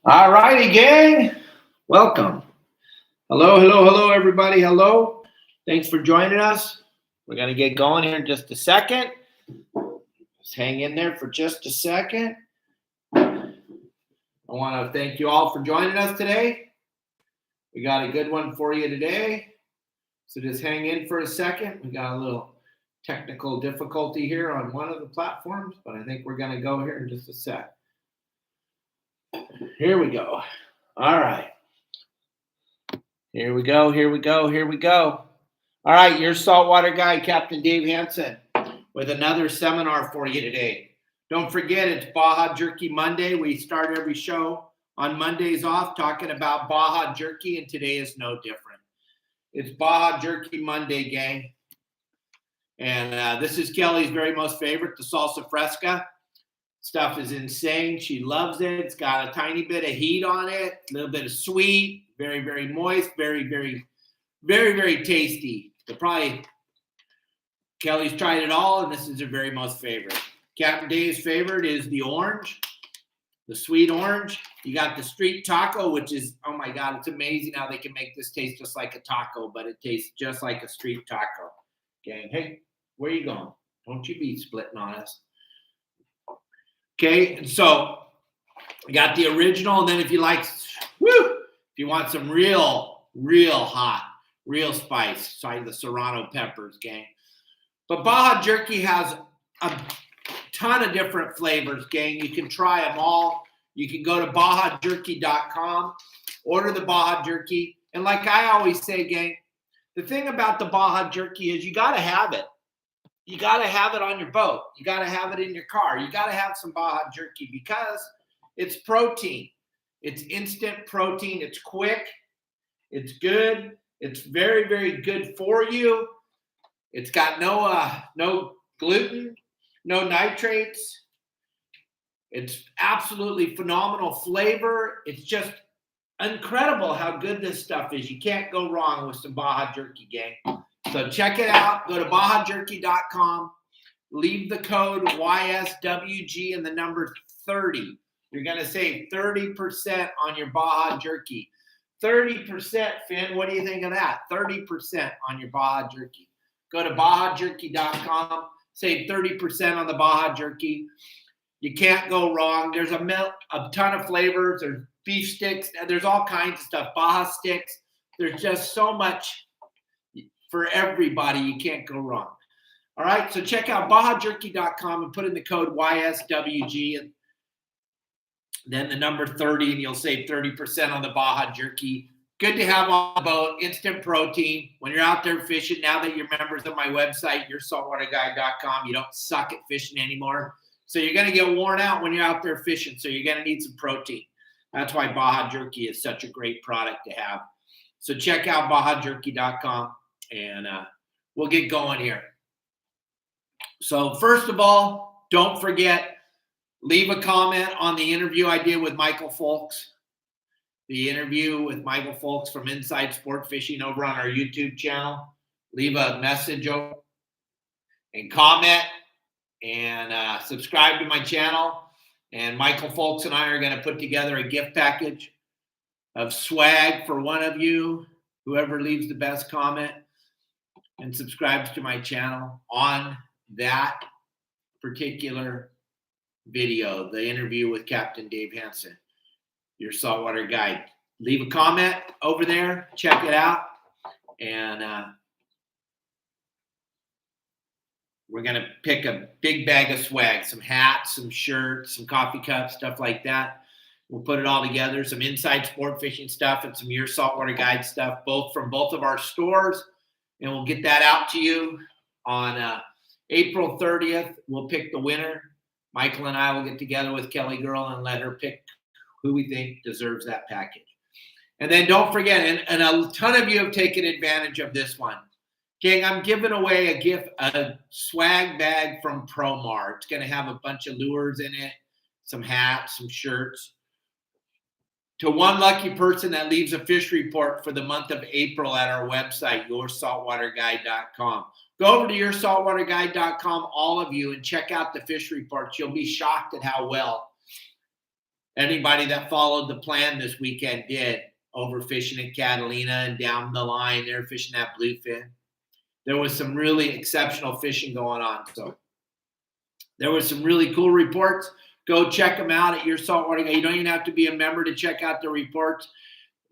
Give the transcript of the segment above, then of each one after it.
All righty, gang. Welcome. Hello, hello, hello, everybody. Hello. Thanks for joining us. We're going to get going here in just a second. Just hang in there for just a second. I want to thank you all for joining us today. We got a good one for you today. So just hang in for a second. We got a little technical difficulty here on one of the platforms, but I think we're going to go here in just a sec. Here we go. All right. Here we go. Here we go. Here we go. All right, your saltwater guide, Captain Dave Hansen, with another seminar for you today. Don't forget, it's Baja Jerky Monday. We start every show on Mondays off talking about Baja Jerky, and today is no different. It's Baja Jerky Monday, gang. And this is Kelly's very most favorite, the salsa fresca. Stuff is insane. She loves it. It's got a tiny bit of heat on it, a little bit of sweet, very, very moist, very, very, very, very tasty. Kelly's tried it all, and this is her very most favorite. Captain Dave's favorite is the orange, the sweet orange. You got the street taco, which is, oh my God, it's amazing how they can make this taste just like a taco, but it tastes just like a street taco. Gang, hey, where you going? Don't you be splitting on us. Okay, and so we got the original, and then if you like, if you want some real hot, real spice, sorry, the serrano peppers, gang. But Baja Jerky has a ton of different flavors, gang. You can try them all. You can go to bajajerky.com, order the Baja Jerky, and like I always say, gang, the thing about the Baja Jerky is you got to have it. You got to have it on your boat. You got to have it in your car. You got to have some Baja Jerky because it's protein. It's instant protein. It's quick. It's good. It's very, very good for you. It's got no gluten, no nitrates. It's absolutely phenomenal flavor. It's just incredible how good this stuff is. You can't go wrong with some Baja Jerky, gang. So check it out. Go to bajajerky.com. Leave the code YSWG and the number 30. You're going to save 30% on your Baja Jerky. 30%, Finn. What do you think of that? 30% on your Baja Jerky. Go to bajajerky.com. Save 30% on the Baja Jerky. You can't go wrong. There's a ton of flavors. There's beef sticks. There's all kinds of stuff. Baja sticks. There's just so much for everybody. You can't go wrong. All right, so check out bajajerky.com and put in the code YSWG and then the number 30, and you'll save 30% on the Baja Jerky. Good to have on the boat, instant protein. When you're out there fishing, now that you're members of my website, yoursaltwaterguide.com, you don't suck at fishing anymore. So you're going to get worn out when you're out there fishing, so you're going to need some protein. That's why Baja Jerky is such a great product to have. So check out bajajerky.com. And we'll get going here. So first of all, don't forget, leave a comment on the interview I did with Michael Folks. The interview with Michael Folks from Inside Sport Fishing over on our YouTube channel. Leave a message over and comment and subscribe to my channel. And Michael Folks and I are going to put together a gift package of swag for one of you, whoever leaves the best comment and subscribes to my channel on that particular video, the interview with Captain Dave Hansen, your saltwater guide. Leave a comment over there, check it out, and we're going to pick a big bag of swag, some hats, some shirts, some coffee cups, stuff like that. We'll put it all together, some Inside Sport Fishing stuff and some Your Saltwater Guide stuff, both from both of our stores. And we'll get that out to you on April 30th. We'll pick the winner. Michael and I will get together with Kelly Girl and let her pick who we think deserves that package. And then don't forget, and a ton of you have taken advantage of this one. Gang, I'm giving away a swag bag from Promar. It's going to have a bunch of lures in it, some hats, some shirts. To one lucky person that leaves a fish report for the month of April at our website, yoursaltwaterguide.com. Go over to yoursaltwaterguide.com, all of you, and check out the fish reports. You'll be shocked at how well Anybody that followed the plan this weekend did. Overfishing at Catalina and down the line, they're fishing that bluefin. There was some really exceptional fishing going on. So there was some really cool reports. Go check them out at your saltwater guide. You don't even have to be a member to check out the reports.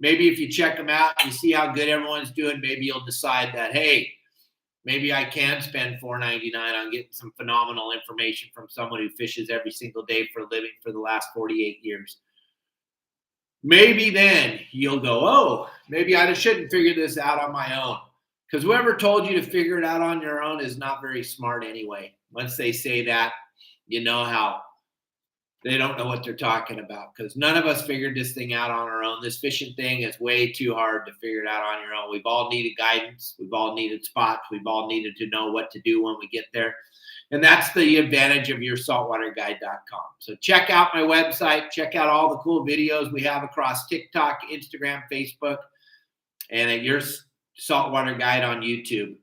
Maybe if you check them out, you see how good everyone's doing, maybe you'll decide that, hey, maybe I can spend $4.99 on getting some phenomenal information from someone who fishes every single day for a living for the last 48 years. Maybe then you'll go, oh, maybe I shouldn't figure this out on my own. Because whoever told you to figure it out on your own is not very smart anyway. Once they say that, you know how they don't know what they're talking about, because none of us figured this thing out on our own. This fishing thing is way too hard to figure it out on your own. We've all needed guidance. We've all needed spots. We've all needed to know what to do when we get there. And that's the advantage of yoursaltwaterguide.com. So check out my website. Check out all the cool videos we have across TikTok, Instagram, Facebook, and at Your Saltwater Guide on YouTube.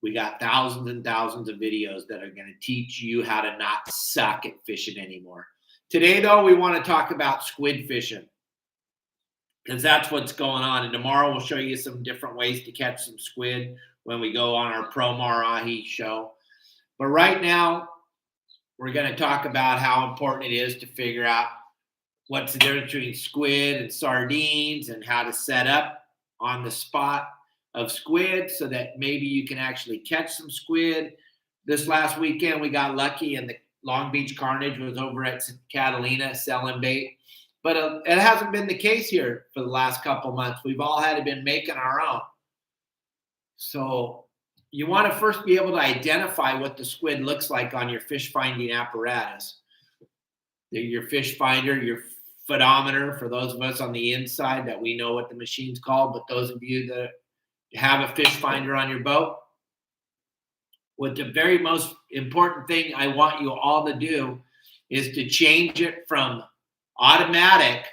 We got thousands and thousands of videos that are going to teach you how to not suck at fishing anymore. Today, though, we want to talk about squid fishing, because that's what's going on. And tomorrow we'll show you some different ways to catch some squid when we go on our Pro Marahi show. But right now, we're going to talk about how important it is to figure out what's the difference between squid and sardines and how to set up on the spot of squid so that maybe you can actually catch some squid. This last weekend, we got lucky and the Long Beach Carnage was over at Catalina selling bait. But it hasn't been the case here for the last couple months. We've all had to been making our own. So you want to first be able to identify what the squid looks like on your fish finding apparatus. Your fish finder, your photometer, for those of us on the inside that we know what the machine's called, but those of you that have a fish finder on your boat, what the very most important thing I want you all to do is to change it from automatic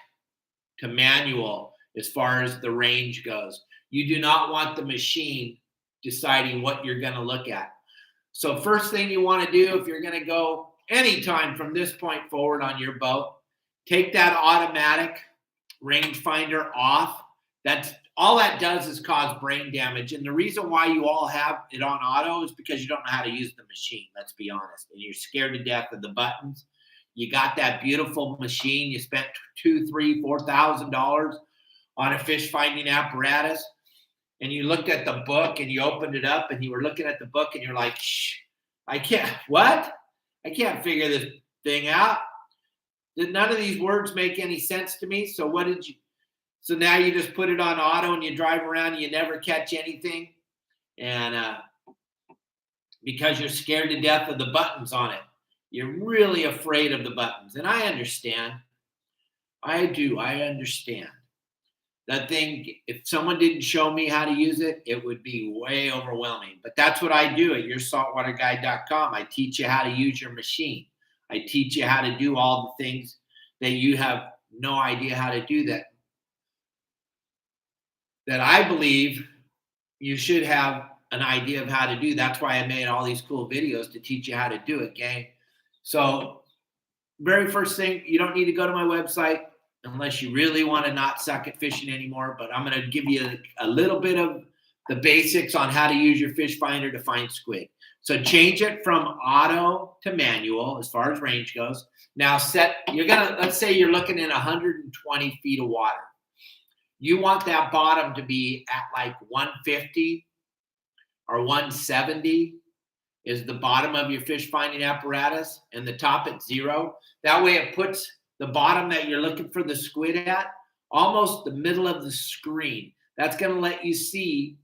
to manual as far as the range goes. You do not want the machine deciding what you're going to look at. So first thing you want to do, if you're going to go anytime from this point forward on your boat, take that automatic rangefinder off. That's all that does is cause brain damage. And the reason why you all have it on auto is because you don't know how to use the machine, let's be honest. And you're scared to death of the buttons. You got that beautiful machine. You spent $2,000, $3,000, $4,000 on a fish finding apparatus. And you looked at the book and you opened it up and you were looking at the book and you're like, shh, I can't figure this thing out. None of these words make any sense to me. So so now you just put it on auto and you drive around and you never catch anything. And because you're scared to death of the buttons on it. You're really afraid of the buttons. And I understand. I understand. That thing, if someone didn't show me how to use it, it would be way overwhelming. But that's what I do at yoursaltwaterguide.com. I teach you how to use your machine. I teach you how to do all the things that you have no idea how to do that I believe you should have an idea of how to do. That's why I made all these cool videos to teach you how to do it, gang. So very first thing, you don't need to go to my website unless you really want to not suck at fishing anymore. But I'm going to give you a little bit of the basics on how to use your fish finder to find squid. So change it from auto to manual as far as range goes. Now let's say you're looking at 120 feet of water. You want that bottom to be at like 150 or 170 is the bottom of your fish finding apparatus and the top at 0. That way it puts the bottom that you're looking for the squid at almost the middle of the screen. That's going to let you see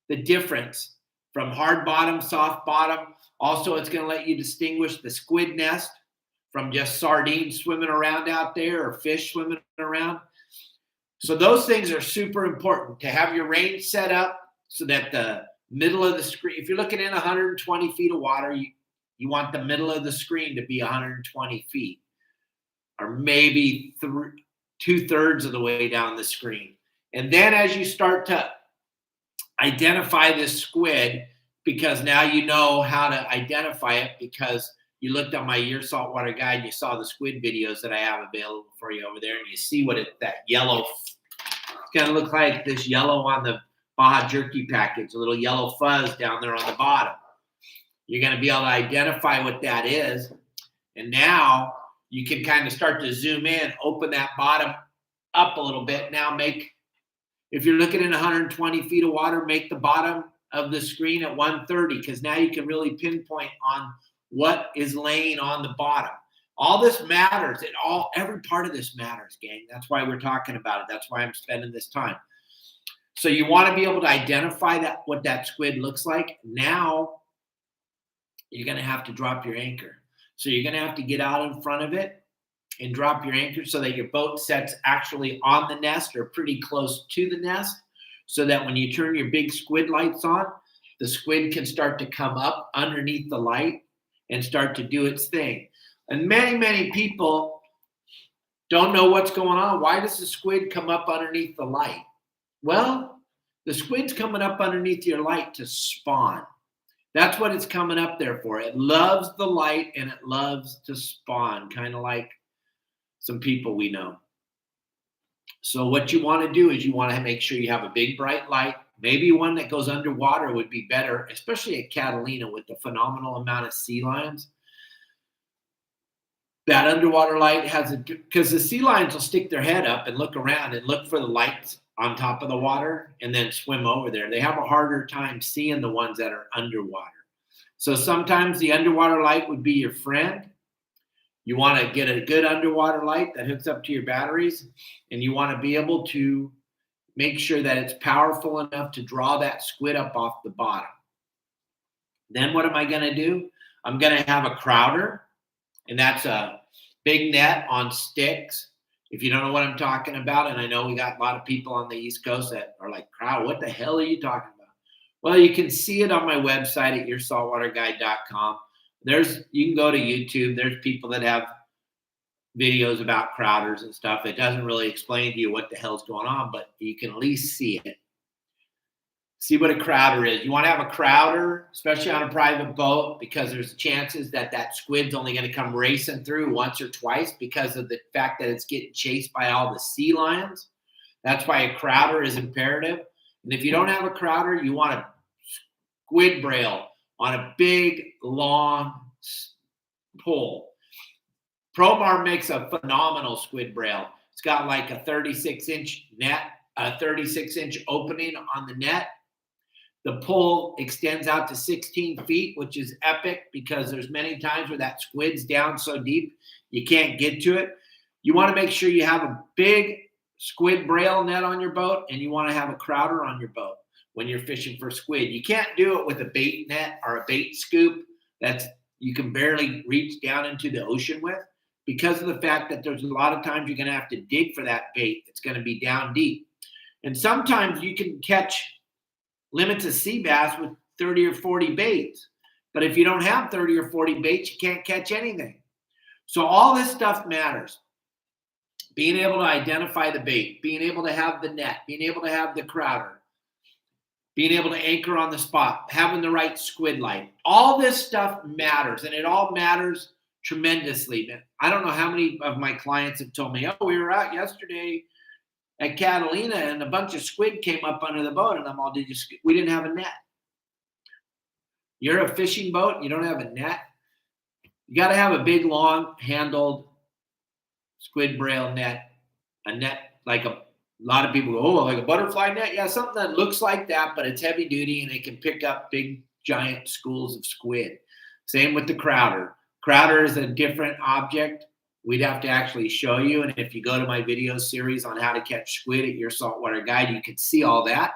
the difference from hard bottom, soft bottom. Also, it's going to let you distinguish the squid nest from just sardines swimming around out there or fish swimming around. So those things are super important to have your range set up so that the middle of the screen, if you're looking in 120 feet of water, you want the middle of the screen to be 120 feet or maybe 2/3 of the way down the screen. And then as you start to identify this squid, because now you know how to identify it because you looked on my Your Saltwater Guide, and you saw the squid videos that I have available for you over there, and you see what that yellow, it's going to look like this yellow on the Baja jerky package, a little yellow fuzz down there on the bottom. You're going to be able to identify what that is. And now you can kind of start to zoom in, open that bottom up a little bit. Now if you're looking at 120 feet of water, make the bottom of the screen at 130, because now you can really pinpoint on what is laying on the bottom. All this matters. Every part of this matters, gang. That's why we're talking about it. That's why I'm spending this time. So you want to be able to identify what that squid looks like. Now you're going to have to drop your anchor. So you're going to have to get out in front of it and drop your anchor so that your boat sets actually on the nest or pretty close to the nest, so that when you turn your big squid lights on, the squid can start to come up underneath the light and start to do its thing. And many, many people don't know what's going on. Why does the squid come up underneath the light? Well, the squid's coming up underneath your light to spawn. That's what it's coming up there for. It loves the light and it loves to spawn, kind of like some people we know. So what you want to do is you want to make sure you have a big bright light. Maybe one that goes underwater would be better, especially at Catalina with the phenomenal amount of sea lions. That underwater light because the sea lions will stick their head up and look around and look for the lights on top of the water and then swim over there. They have a harder time seeing the ones that are underwater. So sometimes the underwater light would be your friend. You want to get a good underwater light that hooks up to your batteries, and you want to be able to make sure that it's powerful enough to draw that squid up off the bottom. Then what am I going to do? I'm going to have a crowder, and that's a big net on sticks. If you don't know what I'm talking about, and I know we got a lot of people on the East Coast that are like, crowd, what the hell are you talking about? Well, you can see it on my website at yoursaltwaterguide.com. You can go to YouTube. There's people that have videos about crowders and stuff. It doesn't really explain to you what the hell's going on, but you can at least see it. See what a crowder is. You want to have a crowder, especially on a private boat, because there's chances that squid's only going to come racing through once or twice because of the fact that it's getting chased by all the sea lions. That's why a crowder is imperative. And if you don't have a crowder, you want a squid braille on a big, long pole. Promar makes a phenomenal squid braille. It's got like a 36-inch net, a 36-inch opening on the net. The pole extends out to 16 feet, which is epic because there's many times where that squid's down so deep you can't get to it. You want to make sure you have a big squid braille net on your boat, and you want to have a crowder on your boat when you're fishing for squid. You can't do it with a bait net or a bait scoop that's you can barely reach down into the ocean with, because of the fact that there's a lot of times you're going to have to dig for that bait. It's going to be down deep. And sometimes you can catch limits of sea bass with 30 or 40 baits. But if you don't have 30 or 40 baits, you can't catch anything. So all this stuff matters. Being able to identify the bait, being able to have the net, being able to have the crowder, being able to anchor on the spot, having the right squid light. All this stuff matters, and it all matters tremendously. I don't know how many of my clients have told me, oh, we were out yesterday at Catalina and a bunch of squid came up under the boat, and I'm all, we didn't have a net. You're a fishing boat, you don't have a net. You got to have a big, long handled squid braille net, a net like a lot of people go, oh, like a butterfly net? Yeah, something that looks like that, but it's heavy duty and it can pick up big, giant schools of squid. Same with the crowder. Crowder is a different object. We'd have to actually show you. And if you go to my video series on how to catch squid at Your Saltwater Guide, you can see all that.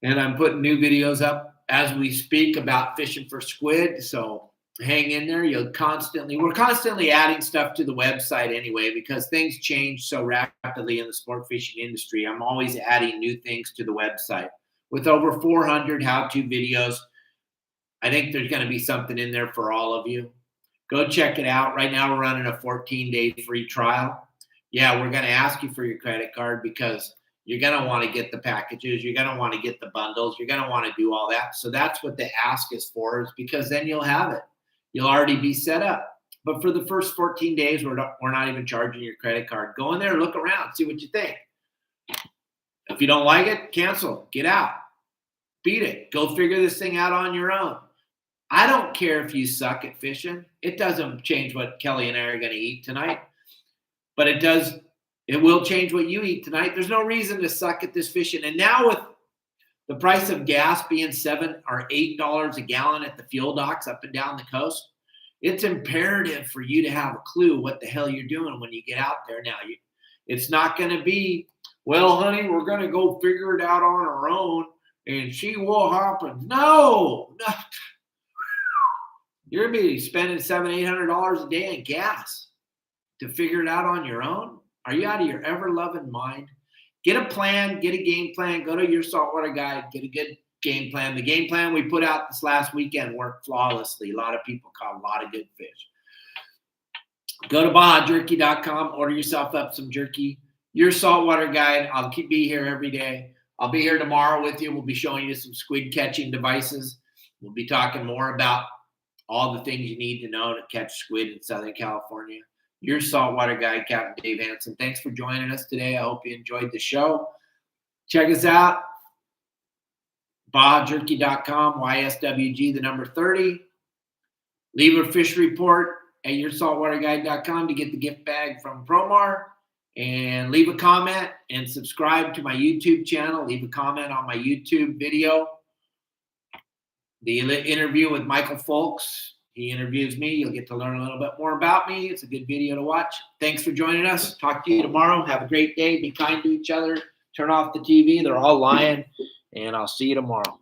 And I'm putting new videos up as we speak about fishing for squid. So hang in there. We're constantly adding stuff to the website anyway, because things change so rapidly in the sport fishing industry. I'm always adding new things to the website. With over 400 how-to videos, I think there's going to be something in there for all of you. Go check it out. Right now we're running a 14-day free trial. Yeah, we're going to ask you for your credit card because you're going to want to get the packages. You're going to want to get the bundles. You're going to want to do all that. So that's what the ask is for, is because then you'll have it. You'll already be set up. But for the first 14 days, we're not even charging your credit card. Go in there, look around, see what you think. If you don't like it, cancel, get out, beat it. Go figure this thing out on your own. I don't care if you suck at fishing. It doesn't change what Kelly and I are going to eat tonight. But it will change what you eat tonight. There's no reason to suck at this fishing. And now with the price of gas being $7 or $8 a gallon at the fuel docks up and down the coast, it's imperative for you to have a clue what the hell you're doing when you get out there. Now, it's not going to be, well, honey, we're going to go figure it out on our own and see what happens. No. You're going to be spending $700, $800 a day in gas to figure it out on your own. Are you out of your ever-loving mind? Get a plan, get a game plan, go to your saltwater guide, get a good game plan. The game plan we put out this last weekend worked flawlessly. A lot of people caught a lot of good fish. Go to BajaJerky.com, order yourself up some jerky. Your saltwater guide. I'll be here every day. I'll be here tomorrow with you. We'll be showing you some squid catching devices. We'll be talking more about all the things you need to know to catch squid in Southern California. Your saltwater guide, Captain Dave Hansen. Thanks for joining us today. I hope you enjoyed the show. Check us out. BajaJerky.com, YSWG, the number 30. Leave a fish report at yoursaltwaterguide.com to get the gift bag from Promar. And leave a comment and subscribe to my YouTube channel. Leave a comment on my YouTube video. The interview with Michael Folks. He interviews me. You'll get to learn a little bit more about me. It's a good video to watch. Thanks for joining us. Talk to you tomorrow. Have a great day. Be kind to each other. Turn off the TV. They're all lying. And I'll see you tomorrow.